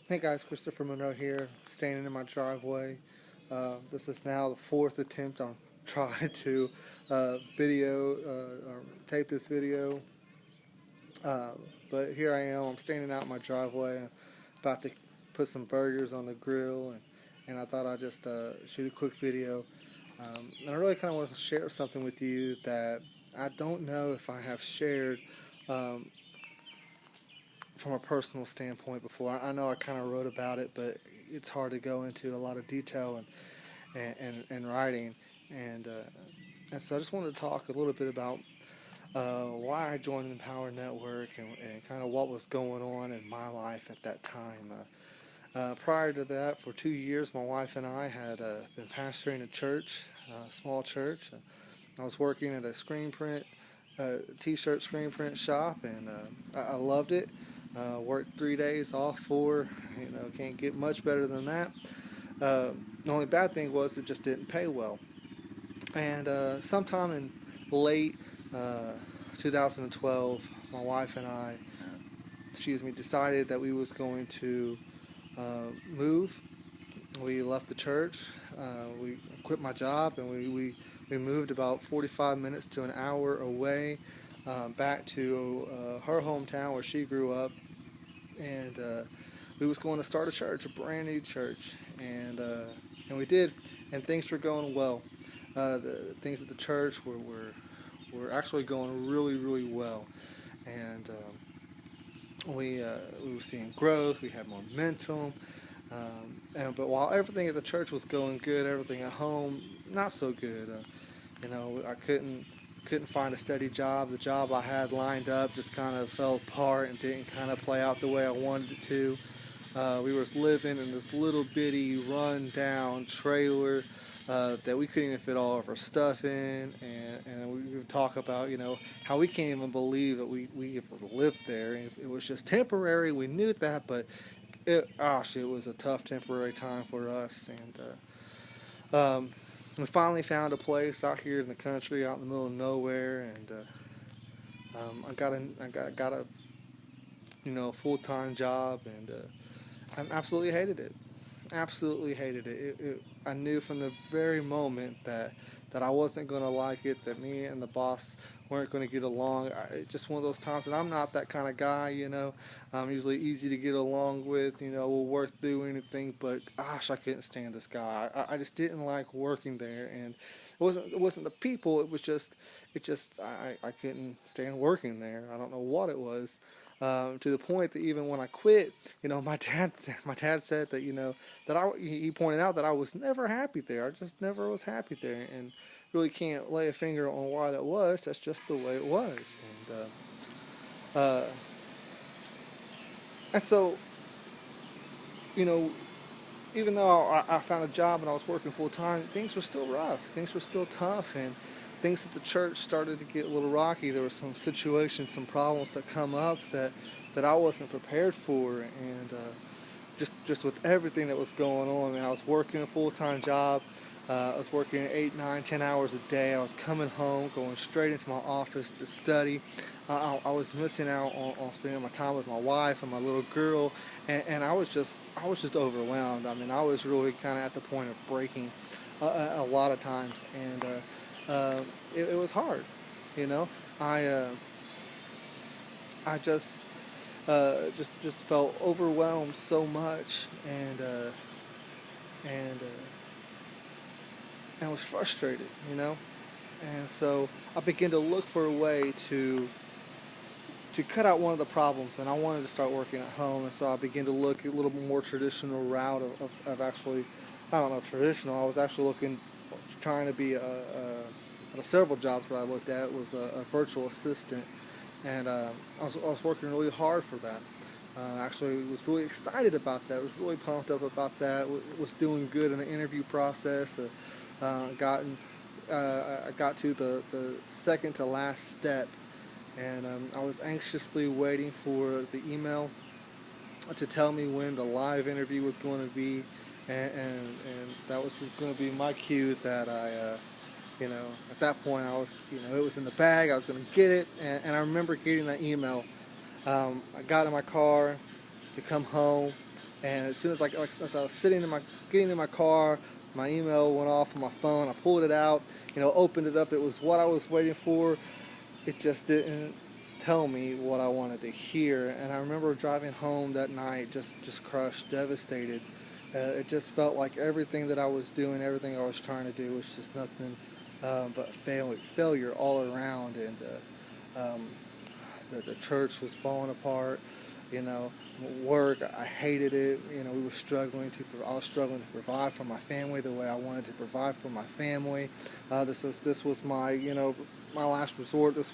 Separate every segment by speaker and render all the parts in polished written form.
Speaker 1: Hey guys, Christopher Monroe here, standing in my driveway. This is now the fourth attempt on trying to or tape this video. Uh, but here I am, I'm standing out in my driveway, about to put some burgers on the grill, and I thought I'd just shoot a quick video. And I really kind of want to share something with you that I don't know if I have shared um, from a personal standpoint before. I know I kind of wrote about it, but it's hard to go into a lot of detail and writing. And, uh, and so I just wanted to talk a little bit about why I joined the Empower Network and kind of what was going on in my life at that time. Prior to that, for 2 years, my wife and I had been pastoring a church, a small church. I was working at a screen print, t-shirt screen print shop, and I loved it. Worked 3 days, off 4. Can't get much better than that. The only bad thing was it just didn't pay well. And sometime in late uh, 2012, my wife and I, decided that we was going to move. We left the church. We quit my job, and we moved about 45 minutes to an hour away, back to her hometown where she grew up, and we was going to start a church, a brand new church, and we did, and things were going well. The things at the church were actually going really, really well, and we were seeing growth. We had momentum. But while everything at the church was going good, everything at home not so good. I couldn't find a steady job. The job I had lined up just kind of fell apart and didn't kind of play out the way I wanted it to. We were living in this little bitty run-down trailer that we couldn't even fit all of our stuff in, and we would talk about how we can't even believe that we ever lived there. And it was just temporary. We knew that, but it was a tough temporary time for us. And we finally found a place out here in the country, out in the middle of nowhere, and I got a full-time job, and I absolutely hated it. Absolutely hated it. I knew from the very moment that I wasn't going to like it, that me and the boss weren't going to get along. Just one of those times, and I'm not that kind of guy. I'm usually easy to get along with, we'll work through anything, but gosh, I couldn't stand this guy. I just didn't like working there, and it wasn't the people, I couldn't stand working there. I don't know what it was. To the point that even when I quit, my dad said that he pointed out that I was never happy there. I just never was happy there, and really can't lay a finger on why that was. That's just the way it was, uh, and so you know, even though I found a job and I was working full time, things were still rough. Things were still tough, and things at the church started to get a little rocky. There were some situations, some problems that come up that I wasn't prepared for, and just with everything that was going on. I mean, I was working a full-time job. I was working 8, 9, 10 hours a day. I was coming home, going straight into my office to study. I was missing out on spending my time with my wife and my little girl, and I was just overwhelmed. I mean, I was really kind of at the point of breaking a lot of times, and it was hard. You know, I I just felt overwhelmed so much, and I was frustrated. And so I began to look for a way to cut out one of the problems, and I wanted to start working at home. And so I began to look at a little more traditional route of actually, I don't know, traditional. I was actually trying to be several jobs that I looked at was a virtual assistant, and I was working really hard for that. Actually, was really excited about that. Was really pumped up about that. Was doing good in the interview process. Gotten I got to the second to last step, and I was anxiously waiting for the email to tell me when the live interview was going to be, and that was just going to be my cue that at that point I was, it was in the bag. I was going to get it, and I remember getting that email. I got in my car to come home. And as soon as as I was getting in my car, my email went off on my phone. I pulled it out, opened it up. It was what I was waiting for. It just didn't tell me what I wanted to hear. And I remember driving home that night, just crushed, devastated. It just felt like everything that I was doing, everything I was trying to do, was just nothing but failure all around. And the church was falling apart. You know, work, I hated it. I was struggling to provide for my family the way I wanted to provide for my family. This was my, my last resort. This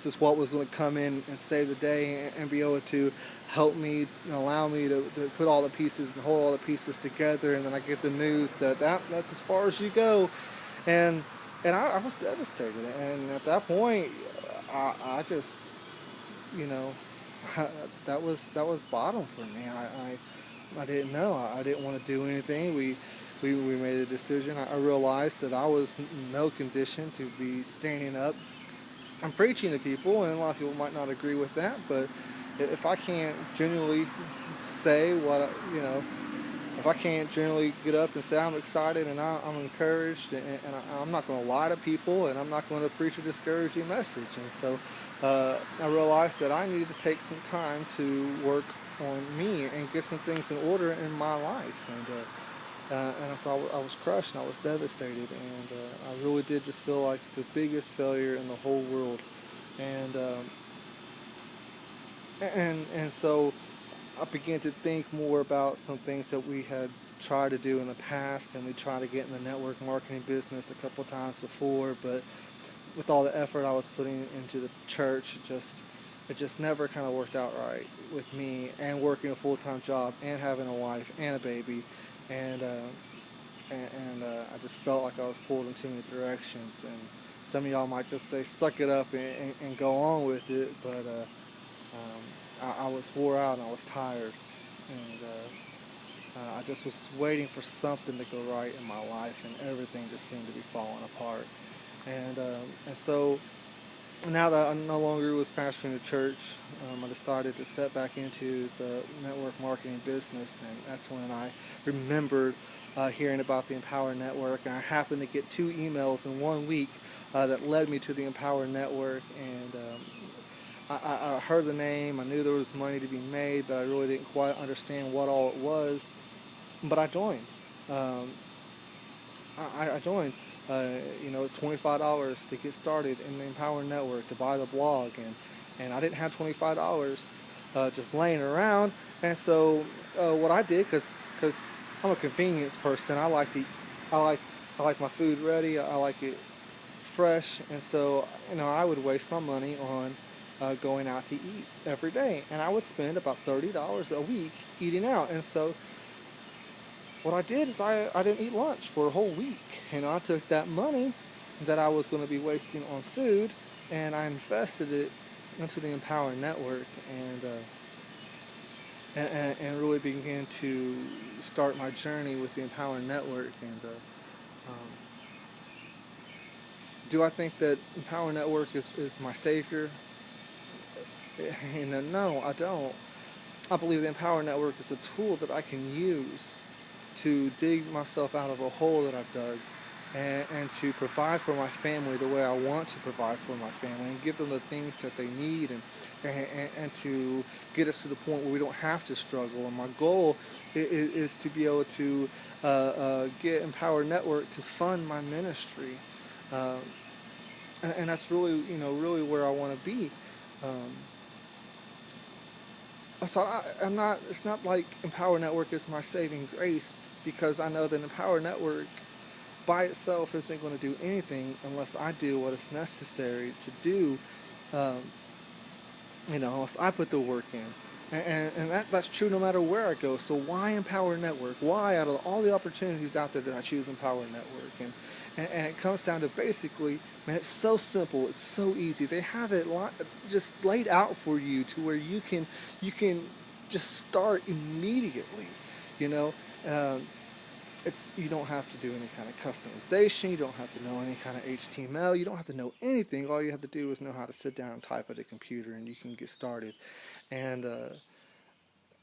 Speaker 1: is what was going to come in and save the day, and be able to help me, allow me to put all the pieces and hold all the pieces together. And then I get the news that's as far as you go. And I was devastated. And at that point, I just, you know, that was bottom for me. I didn't know. I didn't want to do anything. We made a decision. I realized that I was in no condition to be standing up. I'm preaching to people, and a lot of people might not agree with that. But if I can't genuinely say if I can't generally get up and say I'm excited and I'm encouraged, and I'm not going to lie to people, and I'm not going to preach a discouraging message. And so I realized that I needed to take some time to work on me and get some things in order in my life. And so I was crushed and I was devastated, and I really did just feel like the biggest failure in the whole world. And so I began to think more about some things that we had tried to do in the past, and we tried to get in the network marketing business a couple of times before, but with all the effort I was putting into the church, it just never kind of worked out right with me, and working a full-time job and having a wife and a baby, and I just felt like I was pulled in too many directions. And some of y'all might just say suck it up and go on with it, but I was wore out and I was tired, and I just was waiting for something to go right in my life, and everything just seemed to be falling apart. And so now that I no longer was pastoring the church, I decided to step back into the network marketing business, and that's when I remembered hearing about the Empower Network, and I happened to get 2 emails in 1 week that led me to the Empower Network. And I heard the name. I knew there was money to be made, but I really didn't quite understand what all it was. But I joined. Um, I joined. $25 to get started in the Empower Network, to buy the blog, and I didn't have $25 just laying around. And so what I did, because I'm a convenience person, I like I like my food ready. I like it fresh, and so I would waste my money on going out to eat every day, and I would spend about $30 a week eating out. And so what I did is I didn't eat lunch for a whole week, and I took that money that I was going to be wasting on food, and I invested it into the Empower Network, and really began to start my journey with the Empower Network. And um, do I think that Empower Network is my savior? No, I don't. I believe the Empower Network is a tool that I can use to dig myself out of a hole that I've dug, and to provide for my family the way I want to provide for my family, and give them the things that they need, and to get us to the point where we don't have to struggle. And my goal is to be able to get Empower Network to fund my ministry. Uh, and that's really, really where I want to be. Um, so I'm not. It's not like Empower Network is my saving grace, because I know that Empower Network by itself isn't going to do anything unless I do what is necessary to do. Um, unless I put the work in. And that's true no matter where I go. So why Empower Network? Why, out of all the opportunities out there, did I choose Empower Network? And it comes down to, basically, man, it's so simple. It's so easy. They have it just laid out for you, to where you can just start immediately. You know, you don't have to do any kind of customization. You don't have to know any kind of HTML. You don't have to know anything. All you have to do is know how to sit down and type at a computer, and you can get started. And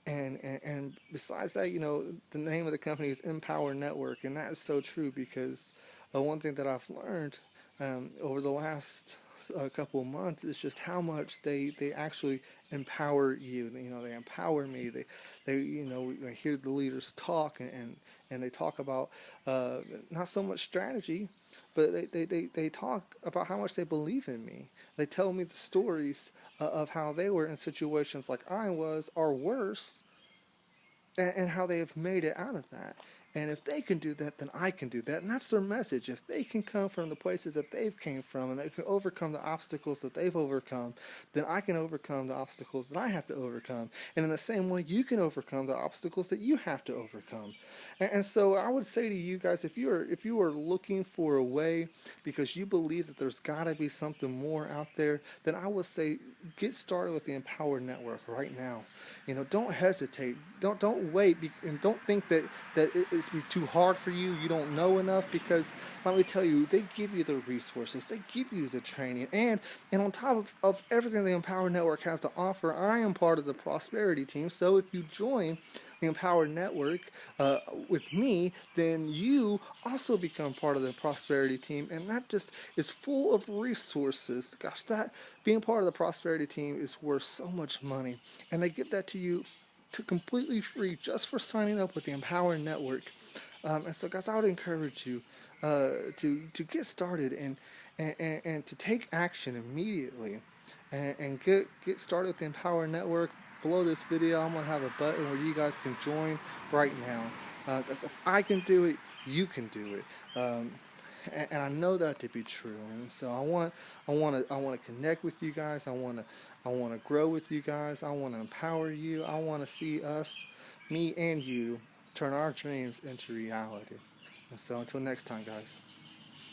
Speaker 1: And besides that, you know, the name of the company is Empower Network, and that is so true because one thing that I've learned over the last couple of months is just how much they actually empower you. You know, they empower me. They you know, I hear the leaders talk, and they talk about not so much strategy, but they talk about how much they believe in me. They tell me the stories of how they were in situations like I was or worse, and how they have made it out of that. And if they can do that, then I can do that. And that's their message. If they can come from the places that they've came from and they can overcome the obstacles that they've overcome, then I can overcome the obstacles that I have to overcome. And in the same way, you can overcome the obstacles that you have to overcome. And so I would say to you guys, if you are looking for a way because you believe that there's got to be something more out there, then I would say get started with the Empower Network right now. You know, don't hesitate. Don't wait, and don't think that it's be too hard for you. You don't know enough, because let me tell you, they give you the resources, they give you the training, and on top of everything the Empower Network has to offer, I am part of the Prosperity team. So if you join the Empower Network with me, then you also become part of the Prosperity team, and that just is full of resources. Gosh, that being part of the Prosperity team is worth so much money, and they give that to you to completely free just for signing up with the Empower Network. And so, guys, I would encourage you to get started and to take action immediately and get started with the Empower Network. Below this video, I'm gonna have a button where you guys can join right now. Because if I can do it, you can do it. And I know that to be true. And so I want to connect with you guys. I want to grow with you guys. I want to empower you. I want to see us, me and you, turn our dreams into reality. And so until next time, guys.